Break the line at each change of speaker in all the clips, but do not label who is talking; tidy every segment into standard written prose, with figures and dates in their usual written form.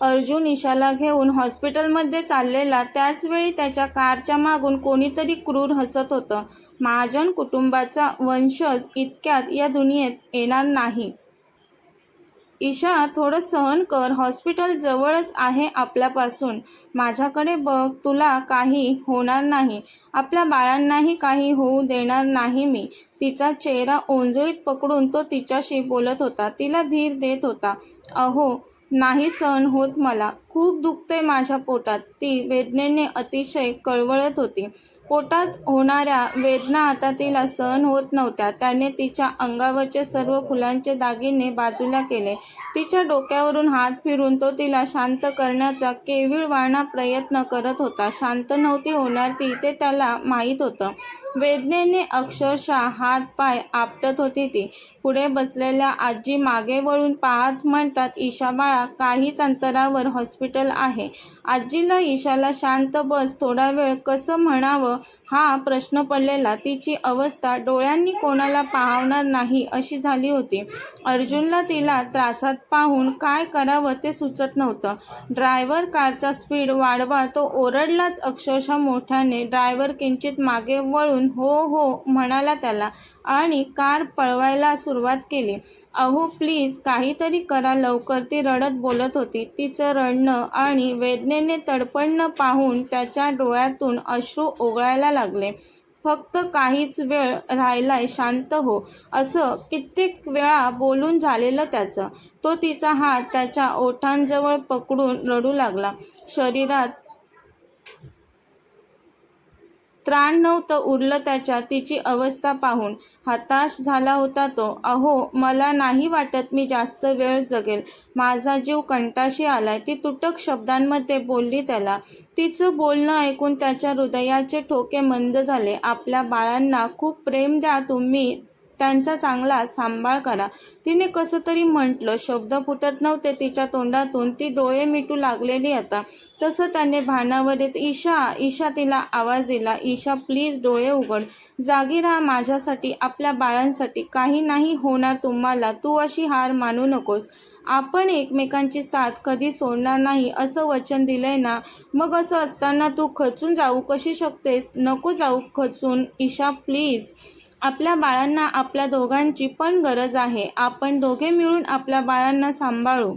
अर्जुन ईशाला घेऊन हॉस्पिटलमध्ये चाललेला त्याचवेळी त्याच्या कारच्या मागून कोणीतरी क्रूर हसत होतं. महाजन कुटुंबाचा वंशज इतक्यात या दुनियेत येणार नाही. ईशा, थोडं सहन कर. हॉस्पिटल जवळच आहे आपल्यापासून. माझ्याकडे बघ. तुला काही होणार नाही. आपल्या बाळांनाही काही होऊ देणार नाही मी. तिचा चेहरा ओंजळीत पकडून तो तिच्याशी बोलत होता. तिला धीर देत होता. अहो, नाही सहन होत मला. खूप दुखतंय माझ्या पोटात. ती वेदनेने अतिशय कळवळत होती. पोटात होणाऱ्या वेदना आता तिला सहन होत नव्हत्या. त्याने तिच्या अंगावरचे सर्व फुलांचे दागिने बाजूला केले. तिच्या डोक्यावरून हात फिरून तो तिला शांत करण्याचा केविलवाणा प्रयत्न करत होता. शांत नव्हती होणार ती, ते त्याला माहीत होतं. वेदनेने अक्षरशः हात-पाय आपटत होती ती. पुढे बसलेल्या आजी मागे वळून पाहत म्हणतात, ईशा बाळा, काहीच अंतरावर हॉस्पिटल आहे. आजीला ईशाला शांत बस, थोडा वेळ कसं म्हणावं हा प्रश्न पडलेला. तिची अवस्था डोळ्यांनी कोणाला पाहणार नाही अशी झाली होती. अर्जुनला तिला त्रासात पाहून काय करावं ते सुचत नव्हतं. ड्रायव्हर, कारचा स्पीड वाढवा. तो ओरडलाच अक्षरशः मोठ्याने. ड्रायव्हर किंचित मागे वळून हो हो म्हणाला त्याला आणि कार पळवायला सुरुवात केली. अहो प्लीज, काहीतरी करा लवकर, ती रडत बोलत होती. तिचं रडणं आणि वेदनेने तडफडणं पाहून त्याच्या डोळ्यातून अश्रू ओघळायला लागले. फक्त काहीच वेळ राहिलाय, शांत हो, असं कित्येक वेळा बोलून झालेलं त्याचं. तो तिचा हात त्याच्या ओठांजवळ पकडून रडू लागला. शरीरात त्राण नव्हतं उरलं त्याच्या. तिची अवस्था पाहून हताश झाला होता तो. अहो, मला नाही वाटत मी जास्त वेळ जगेल. माझा जीव कंटाशी आलाय, ती तुटक शब्दांमध्ये बोलली त्याला. तिचं बोलणं ऐकून त्याच्या हृदयाचे ठोके मंद झाले. आपल्या बाळांना खूप प्रेम द्या तुम्ही, त्यांचा चांगला सांभाळ करा, तिने कसं तरी म्हटलं. शब्द फुटत नव्हते तिच्या तोंडातून. ती डोळे मिटू लागलेली आता. तसं त्याने भानावर येत ईशा ईशा तिला आवाज दिला. ईशा प्लीज डोळे उघड. जागी राहा माझ्यासाठी, आपल्या बाळांसाठी. काही नाही होणार तुम्हाला. तू अशी हार मानू नकोस. आपण एकमेकांची साथ कधी सोडणार नाही असं वचन दिलंय ना. मग असं असताना तू खचून जाऊ कशी शकतेस? नको जाऊ खचून ईशा प्लीज. आपल्या बाळांना आपल्या दोघांची पण गरज आहे. आपण दोघे मिळून आपल्या बाळांना सांभाळू,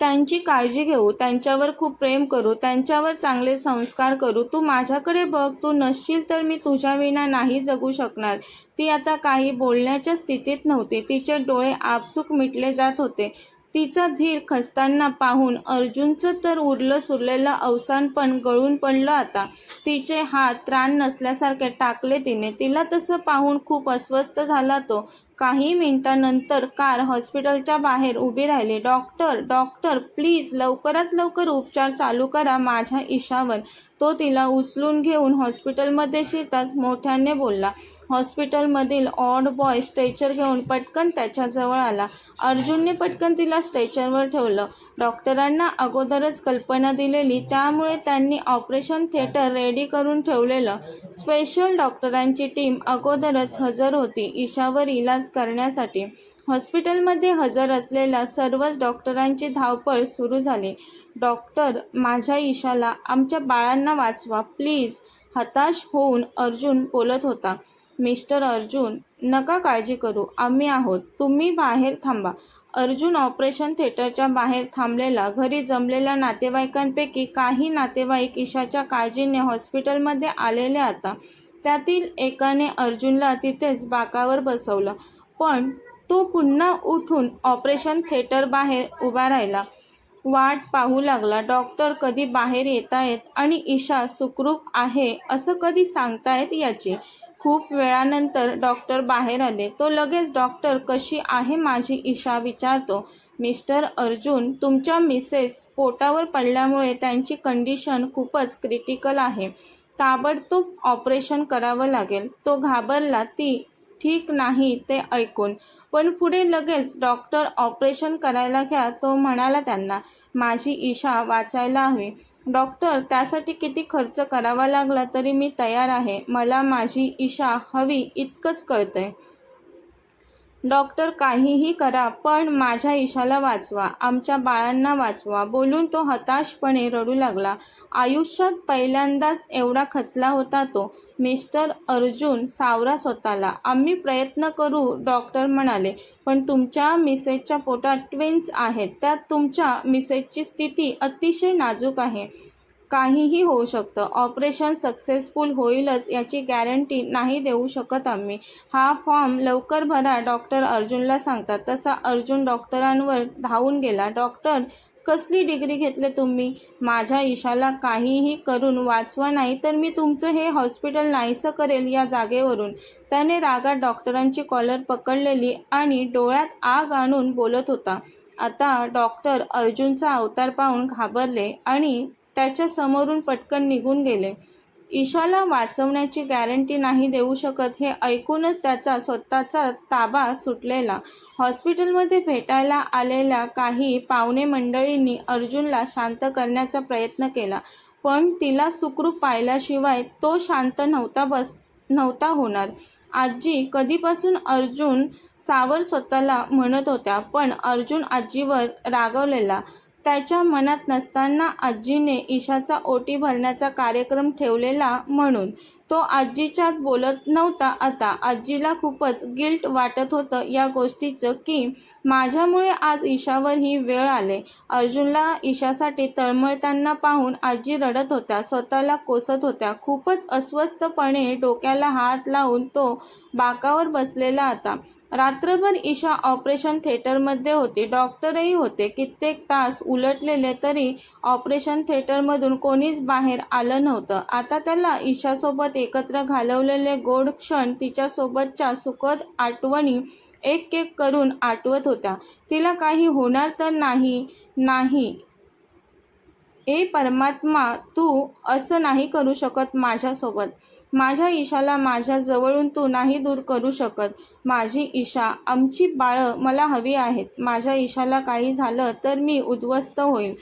त्यांची काळजी घेऊ, त्यांच्यावर खूप प्रेम करू, त्यांच्यावर चांगले संस्कार करू. तू माझ्याकडे बघ. तू नसशील तर मी तुझ्याविना नाही जगू शकणार. ती आता काही बोलण्याच्या स्थितीत नव्हती. तिचे डोळे आपसूक मिटले जात होते. तिचा धीर खचताना पाहून अर्जुनचं तर उरलं सुरलेलं अवसान पण गळून पडलं आता. तिचे हात त्राण नसल्यासारखे टाकले तिने. तिला तसं पाहून खूप अस्वस्थ झाला तो. काही मिनिटांनंतर कार हॉस्पिटलच्या बाहेर उभी राहिली. डॉक्टर, डॉक्टर, प्लीज लवकरात लवकर उपचार चालू करा माझ्या ईशावर. तो तिला उचलून घेऊन हॉस्पिटलमध्ये शिरताच मोठ्याने बोलला. हॉस्पिटलमधील ऑड बॉय स्ट्रेचर घेऊन पटकन त्याच्याजवळ आला. अर्जुनने पटकन तिला स्ट्रेचरवर ठेवलं. डॉक्टरांना अगोदरच कल्पना दिलेली, त्यामुळे त्यांनी ऑपरेशन थिएटर रेडी करून ठेवलेलं. स्पेशल डॉक्टरांची टीम अगोदरच हजर होती ईशावर इलाज करण्यासाठी. हॉस्पिटलमध्ये हजर असलेल्या सर्वच डॉक्टरांची धावपळ सुरू झाली. डॉक्टर, माझ्या ईशाला, आमच्या बाळांना वाचवा प्लीज, हताश होऊन अर्जुन बोलत होता. मिस्टर अर्जुन, नका काळजी करू, आम्ही आहोत, तुम्ही बाहेर थांबा. अर्जुन ऑपरेशन थिएटरच्या बाहेर थांबलेला. घरी जमलेल्या नातेवाईकांपैकी काही नातेवाईक ईशाच्या काळजीने हॉस्पिटलमध्ये आलेले आता. त्यातील एकाने अर्जुनला तिथेच बाकावर बसवलं. पण तो पुन्हा उठून ऑपरेशन थिएटर बाहेर उभा राहिला. वाट पाहू लागला. डॉक्टर कधी बाहेर येतायत आणि ईशा सुखरूप आहे असं कधी सांगतायत याची. खूप वेळानंतर डॉक्टर बाहेर आले. तो लगेच, डॉक्टर, कशी आहे माझी ईशा विचारतो. मिस्टर अर्जुन, तुमच्या मिसेस पोटावर पडल्यामुळे त्यांची कंडिशन खूपच क्रिटिकल आहे. ताबडतोब ऑपरेशन करावं लागेल. तो घाबरला. ती ठीक नाही ते ऐकून. पण पुढे लगेच, डॉक्टर ऑपरेशन करायला घ्या. तो म्हणाला त्यांना, माझी ईशा वाचायला हवी. डॉक्टर, त्यासाठी किती खर्च करावा लागला तरी मी तयार आहे. मला माझी ईशा हवी इतकंच कळतंय. डॉक्टर काहीही करा पण माझ्या ईशाला वाचवा, आमच्या बाळांना वाचवा, बोलून तो हताशपणे रडू लागला. आयुष्यात पहिल्यांदाच एवढा खचला होता तो. मिस्टर अर्जुन सावरा स्वतःला. आम्ही प्रयत्न करू, डॉक्टर म्हणाले, पण तुमच्या मिसेसच्या पोटात ट्विन्स आहेत. त्यात तुमच्या मिसेसची स्थिती अतिशय नाजूक आहे. काहीही होऊ शकतं. ऑपरेशन सक्सेसफुल होईलच याची गॅरंटी नाही देऊ शकत आम्ही. हा फॉर्म लवकर भरा, डॉक्टर अर्जुनला सांगतात. तसा अर्जुन डॉक्टरांवर धावून गेला. डॉक्टर, कसली डिग्री घेतली तुम्ही? माझ्या ईशाला काहीही करून वाचवा, नाही तर मी तुमचं हे हॉस्पिटल नाहीसं करेल या जागेवरून. त्याने रागात डॉक्टरांची कॉलर पकडलेली आणि डोळ्यात आग आणून बोलत होता. आता डॉक्टर अर्जुनचा अवतार पाहून घाबरले आणि त्याच्या समोरून पटकन निघून गेले. ईशाला वाचवण्याची गॅरंटी नाही देऊ शकत हे ऐकूनच त्याचा स्वतःचा ताबा सुटलेला. हॉस्पिटलमध्ये भेटायला आलेल्या काही पाहुणे मंडळींनी अर्जुनला शांत करण्याचा प्रयत्न केला, पण तिला सुखरूप पाहिल्याशिवाय तो शांत नव्हता होणार. आजी, कधीपासून अर्जुन सावर स्वतःला म्हणत होत्या, पण अर्जुन आजीवर रागावलेला. त्याच्या मनात नसताना आजीने ईशाचा ओटी भरण्याचा कार्यक्रम ठेवलेला म्हणून तो आजीच्यात बोलत नव्हता. आता आजीला खूपच गिल्ट वाटत होतं या गोष्टीचं की माझ्यामुळे आज ईशावर ही वेळ आली. अर्जुनला ईशासाठी तळमळताना पाहून आजी रडत होत्या, स्वतःला कोसत होत्या. खूपच अस्वस्थपणे डोक्याला हात लावून तो बाकावर बसलेला आता. रात्रभर ईशा ऑपरेशन थिएटरमध्ये होती. डॉक्टरही होते. कित्येक तास उलटलेले तरी ऑपरेशन थिएटरमधून कोणीच बाहेर आलं नव्हतं. आता त्याला ईशासोबत एकत्र घालवलेले गोड क्षण, तिच्यासोबतच्या सुखद आठवणी एक एक करून आठवत होत्या. तिला काही होणार तर नाही. ए परमात्मा, तू असं नाही करू शकत माझ्यासोबत. माझ्या ईशाला माझ्या जवळून तू नाही दूर करू शकत. माझी ईशा, आमची बाळं मला हवी आहेत. माझ्या ईशाला काही झालं तर मी उद्ध्वस्त होईल,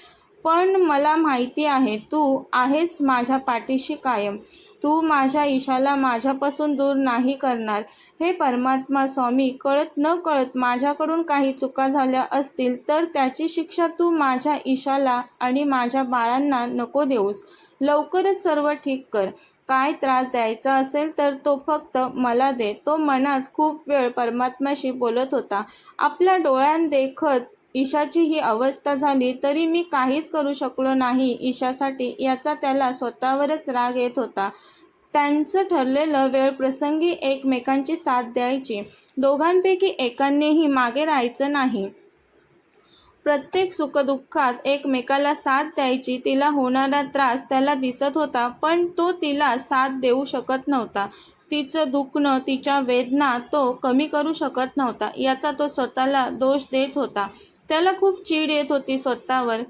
पण मला माहिती आहे तू आहेस माझ्या पाठीशी कायम. तू माझ्या ईशाला माझ्यापासून दूर नाही करणार. हे परमात्मा स्वामी, कळत न कळत माझ्याकडून काही चुका झाल्या असतील तर त्याची शिक्षा तू माझ्या ईशाला आणि माझ्या बाळांना नको देऊस. लवकरच सर्व ठीक कर. काय त्रास द्यायचा असेल तर तो फक्त मला दे. तो मनात खूप वेळ परमात्म्याशी बोलत होता. आपल्या डोळ्यांदेखत ईशाची ही अवस्था झाली तरी मी काहीच करू शकलो नाही ईशासाठी याचा त्याला स्वतःवरच राग येत होता. त्यांचं ठरलेलं वेळप्रसंगी एकमेकांची साथ द्यायची. दोघांपैकी एकानेही मागे राहायचं नाही. प्रत्येक सुखदुःखात एकमेकाला साथ द्यायची. तिला होणारा त्रास त्याला दिसत होता, पण तो तिला साथ देऊ शकत नव्हता. तिचं दुखणं, तिच्या वेदना तो कमी करू शकत नव्हता. याचा तो स्वतःला दोष देत होता. त्याला खूप चीड येत होती स्वतःवर.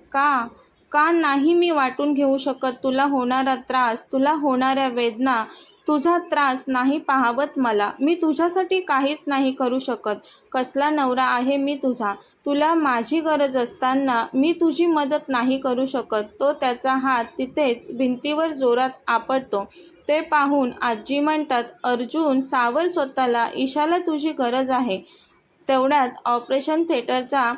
का नाही मी वाटून घेऊ शकत तुला होणारा त्रास, तुला होणाऱ्या वेदना? तुझा त्रास नाही पाहावत मला. मी तुझ्यासाठी काहीच नाही करू शकत. कसला नवरा आहे मी तुझा? तुला माझी गरज असताना मी तुझी मदत नाही करू शकत. तो त्याचा हात तिथेच भिंतीवर जोरात आपटतो. ते पाहून आजी म्हणतात, अर्जुन सावर स्वतःला, ईशाला तुझी गरज आहे. तेवढ्यात ऑपरेशन थिएटरचा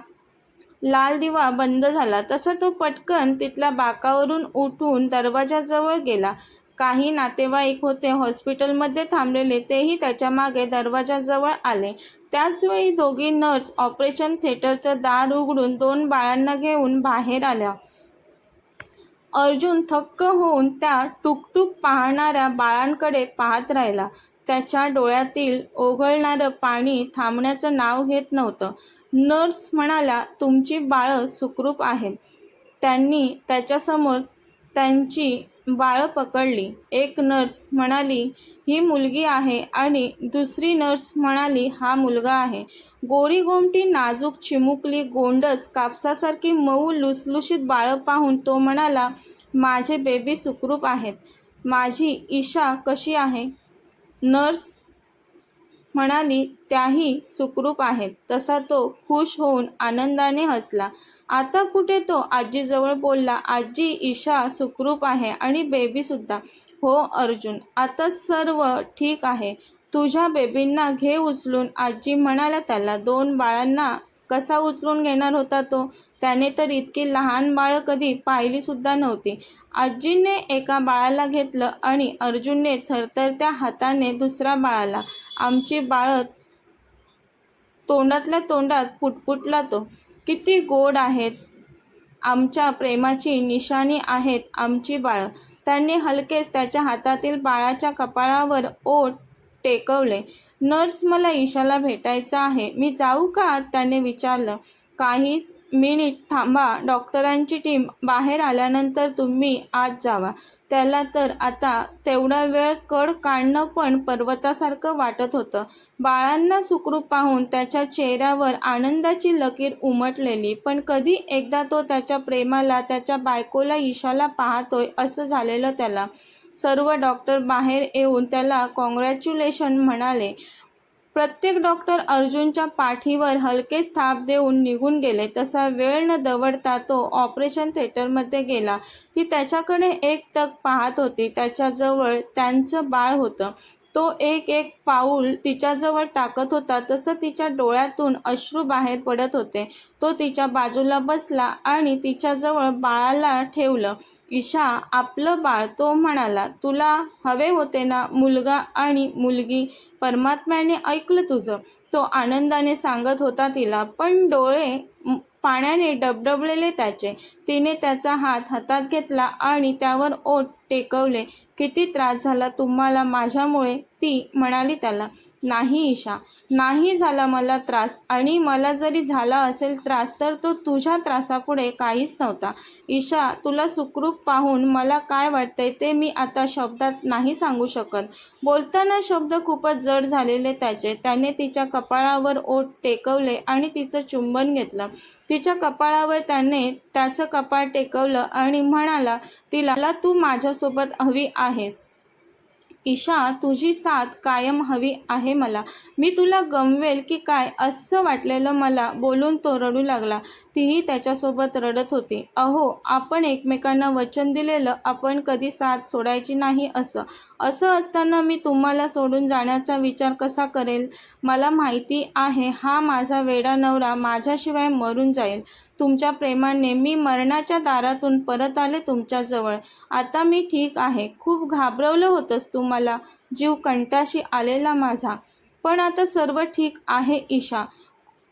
लाल दिवा बंद झाला. तसा तो पटकन तिथल्या बाकावरून उठून दरवाजाजवळ गेला. काही नातेवाईक होते हॉस्पिटलमध्ये थांबलेले, तेही त्याच्या मागे दरवाजाजवळ आले. त्याचवेळी दोघी नर्स ऑपरेशन थिएटरचं दार उघडून 2 बाळांना घेऊन बाहेर आल्या. अर्जुन थक्क होऊन त्या टुकटुक पाहणाऱ्या बाळांकडे पाहत राहिला. त्याच्या डोळ्यातील ओघळणारं पाणी थांबण्याचं नाव घेत नव्हतं. नर्स म्हणाल्या, तुमची बाळं सुखरूप आहेत. त्यांनी त्याच्यासमोर त्यांची बाळं पकडली. एक नर्स म्हणाली, ही मुलगी आहे आणि दुसरी नर्स म्हणाली, हा मुलगा आहे. गोरीगोमटी, नाजूक, चिमुकली, गोंडस, कापसासारखी मऊ लुसलुशीत बाळं पाहून तो म्हणाला, माझे बेबी सुखरूप आहेत. माझी ईशा कशी आहे? नर्स म्हणाली, त्याही सुखरूप आहेत. तसा तो खुश होऊन आनंदाने हसला. आता कुठे तो आजीजवळ बोलला, आजी, ईशा सुखरूप आहे आणि बेबीसुद्धा. हो अर्जुन, आता सर्व ठीक आहे. तुझ्या बेबींना घे उचलून, आजी म्हणाल्या त्याला. 2 बाळांना कसा उचलून घेणार होता तो? त्याने तर इतकी लहान बाळं कधी पाहिली सुद्धा नव्हती. आजीने एका बाळाला घेतलं आणि अर्जुनने थरथरत्या हाताने दुसऱ्या बाळाला. आमची बाळं, तोंडातल्या तोंडात पुटपुटला तो. किती गोड आहेत, आमच्या प्रेमाची निशाणी आहेत आमची बाळं. त्याने हलकेच त्याच्या हातातील बाळाच्या कपाळावर ओठ टेकवले. नर्स, मला ईशाला भेटायचं आहे, मी जाऊ का? त्याने विचारलं. काहीच मिनिट थांबा, डॉक्टरांची टीम बाहेर आल्यानंतर तुम्ही आत जावा. त्याला तर आता तेवढा वेळ कड काढणं पण पर्वतासारखं वाटत होतं. बाळांना सुखरूप पाहून त्याच्या चेहऱ्यावर आनंदाची लकीर उमटलेली. पण कधी एकदा तो त्याच्या प्रेमाला, त्याच्या बायकोला, ईशाला पाहतोय असं झालेलं त्याला. सर्व डॉक्टर बाहेर येऊन त्याला कॉंग्रॅच्युलेशन म्हणाले. प्रत्येक डॉक्टर अर्जुनच्या पाठीवर हलकेच थाप देऊन निघून गेले. तसा वेळ न दवडता तो ऑपरेशन थिएटरमध्ये गेला. ती त्याच्याकडे एकटक पाहत होती. त्याच्याजवळ त्यांचं बाळ होतं. तो एक एक पाऊल तिच्याजवळ टाकत होता तसं तिच्या डोळ्यातून अश्रू बाहेर पडत होते. तो तिच्या बाजूला बसला आणि तिच्याजवळ बाळाला ठेवलं. ईशा, आपलं बाळ, तो म्हणाला. तुला हवे होते ना मुलगा आणि मुलगी? परमात्म्याने ऐकलं तुझं, तो आनंदाने सांगत होता तिला. पण डोळे पाण्याने डबडबलेले त्याचे. तिने त्याचा हात हातात घेतला आणि त्यावर ओठ टेकवले. किती त्रास झाला तुम्हाला माझ्यामुळे? ती म्हणाली त्याला. नाही ईशा, नाही झाला मला त्रास, आणि मला जरी झाला असेल त्रास तर तो तुझ्या त्रासापुढे काहीच नव्हता. ईशा, तुला सुखरूप पाहून मला काय वाटतंय ते मी आता शब्दात नाही सांगू शकत. बोलताना शब्द खूपच जड झालेले त्याचे. त्याने तिच्या कपाळावर ओठ टेकवले आणि तिचं चुंबन घेतलं. तिच्या कपाळावर त्याने त्याचं कपाळ टेकवलं आणि म्हणाला, तिला तू माझ्यासोबत हवी आहेस. ईशा, तुझी साथ कायम हवी आहे मला. मी तुला गमवेल की काय असं वाटलेलं मला. बोलून तो रडू लागला. तीही त्याच्यासोबत रडत होती. अहो, आपण एकमेकांना वचन दिलेलं, आपण कधी साथ सोडायची नाही असं. असं असताना मी तुम्हाला सोडून जाण्याचा विचार कसा करेल? मला माहिती आहे हा माझा वेडा नवरा माझ्याशिवाय मरून जाईल. तुमच्या प्रेमाने मी मरणाच्या दारातून परत आले तुमच्याजवळ. आता मी ठीक आहे. खूप घाबरवलं होतंस तू मला, जीव कंटाशी आलेला माझा. पण आता सर्व ठीक आहे ईशा.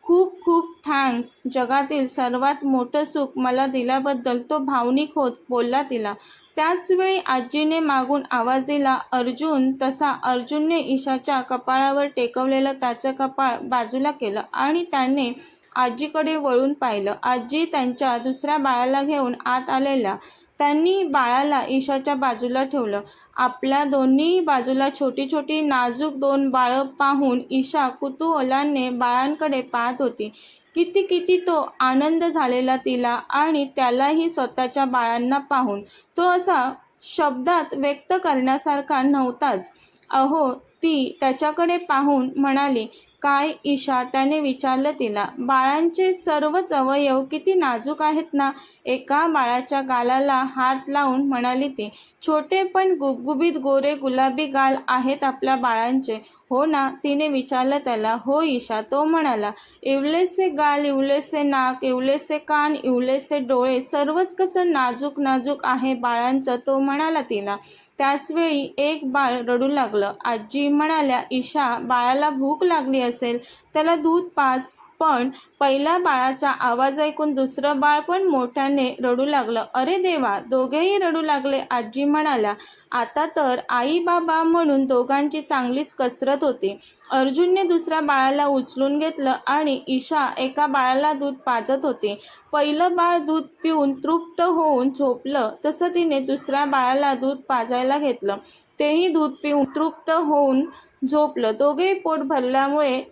खूप खूप थँक्स. जगातील सर्वात मोठं सुख मला दिल्याबद्दल. तो भावनिक होत बोलला तिला. त्याचवेळी आजीने मागून आवाज दिला, अर्जुन. तसा अर्जुनने ईशाच्या कपाळावर टेकवलेलं त्याचं कपाळ बाजूला केलं आणि त्याने आजीकडे वळून पाहिलं. आजी त्यांच्या दुसऱ्या बाळाला घेऊन आत आलेल्या. त्यांनी बाळाला ईशाच्या बाजूला ठेवलं. आपल्या दोन्ही बाजूला छोटी छोटी नाजूक 2 बाळं पाहून ईशा कुतूहलाने बाळांकडे पाहत होती. किती किती तो आनंद झालेला तिला आणि त्यालाही स्वतःच्या बाळांना पाहून. तो असा शब्दात व्यक्त करण्यासारखा नव्हताच. अहो, ती त्याच्याकडे पाहून म्हणाली. काय ईशा? त्याने विचारलं तिला. बाळांचे सर्वच अवयव किती नाजूक आहेत ना? एका बाळाच्या गालाला हात लावून म्हणाली ती. छोटे पण गुबगुबीत गोरे गुलाबी गाल आहेत आपल्या बाळांचे, हो ना? तिने विचारलं त्याला. हो ईशा, तो म्हणाला. इवलेसे गाल, इवलेसे नाक, इवलेसे कान, इवलेसे डोळे, सर्वच कसं नाजूक नाजूक आहे बाळांचं, तो म्हणाला तिला. त्याचवेळी एक बाळ रडू लागलं. आजी म्हणाल्या, ईशा, बाळाला भूक लागली असेल, त्याला दूध पाज. पण पहिल्या बाळाचा आवाज ऐकून दुसरं बाळ पण मोठ्याने रडू लागलं. अरे देवा, दोघेही रडू लागले. आजी म्हणाल्या. आता तर आई बाबा म्हणून दोघांची चांगलीच कसरत होती. अर्जुनने दुसऱ्या बाळाला उचलून घेतलं आणि ईशा एका बाळाला दूध पाजत होती. पहिलं बाळ दूध पिऊन तृप्त होऊन झोपलं तसं तिने दुसऱ्या बाळाला दूध पाजायला घेतलं. तेही दूध पिऊन तृप्त होऊन झोपलं. दोघेही पोट भरल्यामुळे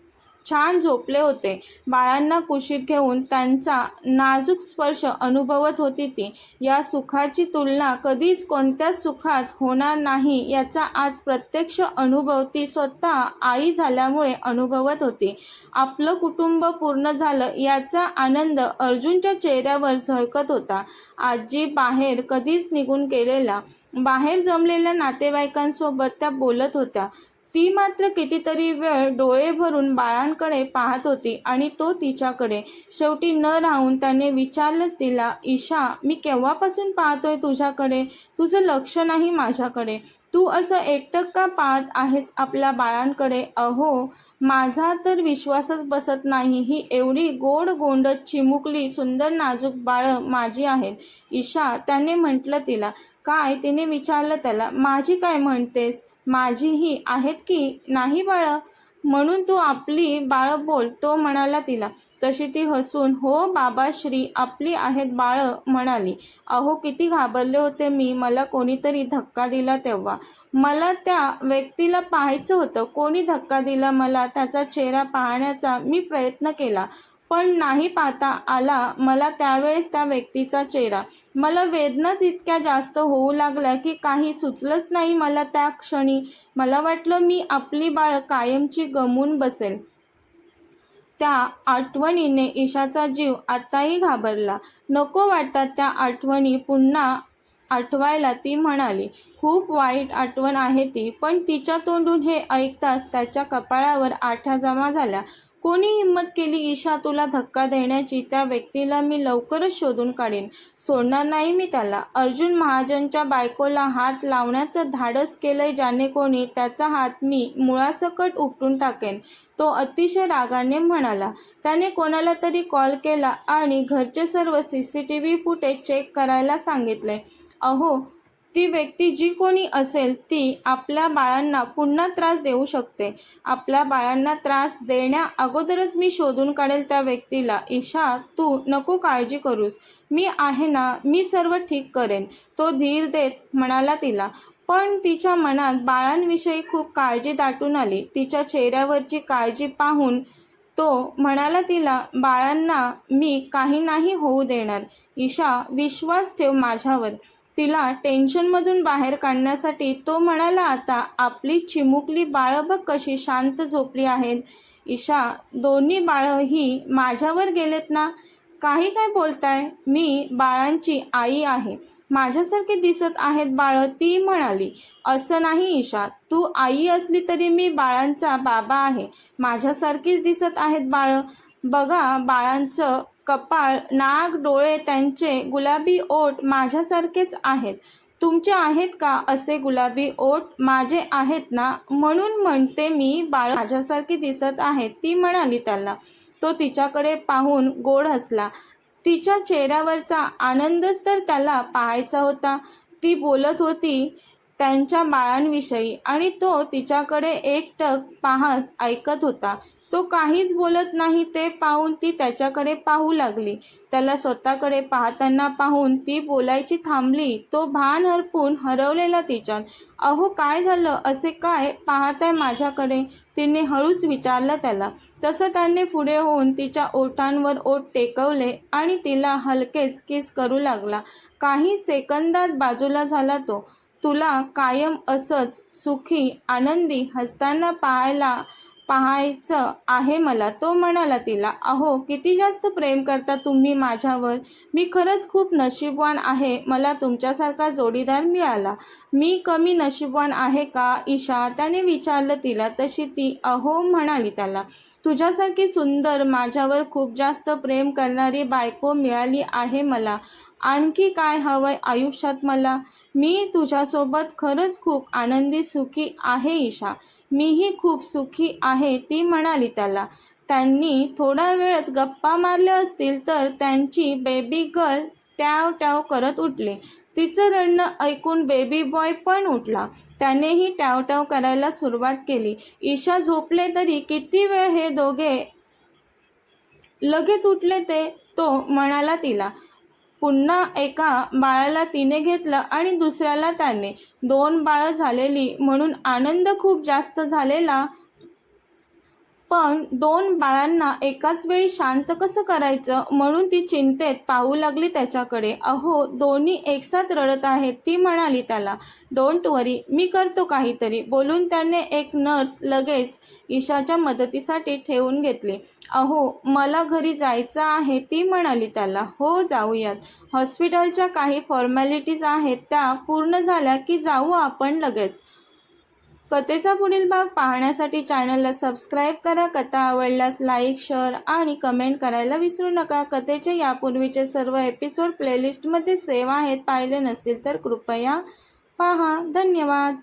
छान झोपले होते. बाळांना कुशीत घेऊन त्यांचा नाजूक स्पर्श अनुभवत होती ती. या सुखाची तुलना कधीच कोणत्याच सुखात होणार नाही याचा आज प्रत्यक्ष अनुभव ती स्वतः आई झाल्यामुळे अनुभवत होती. आपलं कुटुंब पूर्ण झालं याचा आनंद अर्जुनच्या चेहऱ्यावर झळकत होता. आजी बाहेर कधीच निघून गेलेल्या, बाहेर जमलेल्या नातेवाईकांसोबत त्या बोलत होत्या. ती मात्र कितीतरी वेळ डोळे भरून बाळांकडे पाहत होती आणि तो तिच्याकडे. शेवटी न राहून त्याने विचारलंच तिला, ईशा, मी केव्हापासून पाहतोय तुझ्याकडे? तुझं लक्ष नाही माझ्याकडे. तू असं एकटक का पाहत आहेस आपल्या बाळांकडे? अहो, माझा तर विश्वासच बसत नाही. ही एवढी गोड गोंडस चिमुकली सुंदर नाजूक बाळं माझी आहेत. ईशा, त्याने म्हटलं तिला. काय? तिने विचारलं त्याला. माझी काय म्हणतेस? माझीही आहेत की नाही बाळं? म्हणून तू आपली बाळं बोल, तो म्हणाला तिला. तशी ती हसून, हो बाबाश्री, आपली आहेत बाळं म्हणाली. अहो, किती घाबरले होते मी. मला कोणीतरी धक्का दिला तेव्हा. मला त्या व्यक्तीला पाहायचं होतं. कोणी धक्का दिला मला, त्याचा चेहरा पाहण्याचा मी प्रयत्न केला, पण नाही पाहता आला मला त्यावेळेस त्या व्यक्तीचा चेहरा. मला वेदनाच इतक्या जास्त होऊ लागल्या की काही सुचलंच नाही मला त्या क्षणी. मला वाटलं मी आपली बाळं कायमची गमावून बसेल. त्या आठवणीने ईशाचा जीव आताही घाबरला. नको वाटतात त्या आठवणी पुन्हा आठवायला, ती म्हणाली. खूप वाईट आठवण आहे ती. पण तिच्या तोंडून हे ऐकताच त्याच्या कपाळावर आठ्या जमा झाल्या. कोणी हिंमत केली ईशा तुला धक्का देण्याची? त्या व्यक्तीला मी लवकरच शोधून काढीन. सोडणार नाही मी त्याला. अर्जुन महाजनच्या बायकोला हात लावण्याचं धाडस केलंय ज्याने कोणी, त्याचा हात मी मुळासकट उपटून टाकेन, तो अतिशय रागाने म्हणाला. त्याने कोणाला तरी कॉल केला आणि घरचे सर्व CCTV फुटेज चेक करायला सांगितले. अहो, ती व्यक्ती जी कोणी असेल ती आपल्या बाळांना पुन्हा त्रास देऊ शकते. आपल्या बाळांना त्रास देण्या अगोदरच मी शोधून काढेल त्या व्यक्तीला. ईशा, तू नको काळजी करूस. मी आहे ना, मी सर्व ठीक करेन, तो धीर देत म्हणाला तिला. पण तिच्या मनात बाळांविषयी खूप काळजी दाटून आली. तिच्या चेहऱ्यावरची काळजी पाहून तो म्हणाला तिला, बाळांना मी काही नाही होऊ देणार. ईशा, विश्वास ठेव माझ्यावर. तिला टेन्शनमधून बाहेर काढण्यासाठी तो म्हणाला, आता आपली चिमुकली बाळं बघ कशी शांत झोपली आहेत. ईशा, दोन्ही बाळं ही माझ्यावर गेलेत ना? काही काय बोलताय? मी बाळांची आई आहे. माझ्यासारखे दिसत आहेत बाळं, ती म्हणाली. असं नाही ईशा, तू आई असली तरी मी बाळांचा बाबा आहे. माझ्यासारखीच दिसत आहेत बाळं. बघा, बाळांचं कपाळ, नाक, डोळे, त्यांचे गुलाबी ओठ माझ्यासारखेच आहेत. तुमचे आहेत का असे गुलाबी ओठ? माझे आहेत ना, म्हणून म्हणते मी, बाळं माझ्यासारखी दिसत आहेत, ती म्हणाली त्याला. तो तिच्याकडे पाहून गोड हसला. तिच्या चेहऱ्यावरचा आनंदच तर त्याला पाहायचा होता. ती बोलत होती त्यांच्या बाळांविषयी आणि तो तिच्याकडे एकटक पाहत ऐकत होता. तो काहीच बोलत नाही ते पाहून ती त्याच्याकडे पाहू लागली. त्याला स्वतःकडे पाहताना पाहून ती बोलायची थांबली. तो भान हरपून हरवलेला तिच्यात. अहो, काय झालं? असे काय पाहताय माझ्याकडे? तिने हळूच विचारलं त्याला. तसं त्याने पुढे होऊन तिच्या ओठांवर ओठ टेकवले आणि तिला हलकेच किस करू लागला. काही सेकंदात बाजूला झाला तो. तुला कायम असंच सुखी आनंदी हसताना पाहायचं आहे मला, तो म्हणाला तिला. अहो, किती जास्त प्रेम करता तुम्ही माझ्यावर. मी खरंच खूप नशीबवान आहे, मला तुमच्यासारखा जोडीदार मिळाला. मी कमी नशीबवान आहे का ईशा? त्याने विचारलं तिला. तशी ती अहो म्हणाली त्याला. तुझ्यासारखी सुंदर, माझ्यावर खूप जास्त प्रेम करणारी बायको मिळाली आहे मला. आणखी काय हवंय आयुष्यात मला? मी तुझ्यासोबत खरंच खूप आनंदी सुखी आहे ईशा. मीही खूप सुखी आहे, ती म्हणाली त्याला. त्यांनी थोडा वेळच गप्पा मारल्या असतील तर त्यांची बेबी गर्ल ट्याव ट्याव करत उठली. तिचं रडणं ऐकून बेबी बॉय पण उठला. त्यानेही ट्याव ट्याव करायला सुरुवात केली. ईशा झोपले तरी किती वेळ हे दोघे लगेच उठले ते, तो म्हणाला तिला. पुन्हा एका बाळाला तिने घेतलं आणि दुसऱ्याला त्याने. 2 बाळं झालेली म्हणून आनंद खूप जास्त झालेला. पण 2 बाळांना एकाच वेळी शांत कसं करायचं म्हणून ती चिंतेत पाहू लागली त्याच्याकडे. अहो, दोन्ही एकसाथ रडत आहेत, ती म्हणाली त्याला. डोंट वरी, मी करतो काहीतरी, बोलून त्याने एक नर्स लगेच ईशाच्या मदतीसाठी ठेवून घेतली. अहो, मला घरी जायचं आहे, ती म्हणाली त्याला. हो, जाऊयात. हॉस्पिटलच्या काही फॉर्मॅलिटीज आहेत त्या पूर्ण झाल्या की जाऊ आपण लगेच. कथेचा पुढील भाग पाहण्यासाठी चॅनलला सबस्क्राईब करा. कथा आवडल्यास लाईक, शेअर आणि कमेंट करायला विसरू नका. कथेचे यापूर्वीचे सर्व एपिसोड प्लेलिस्टमध्ये सेव्ह आहेत. पाहिले नसतील तर कृपया पहा. धन्यवाद.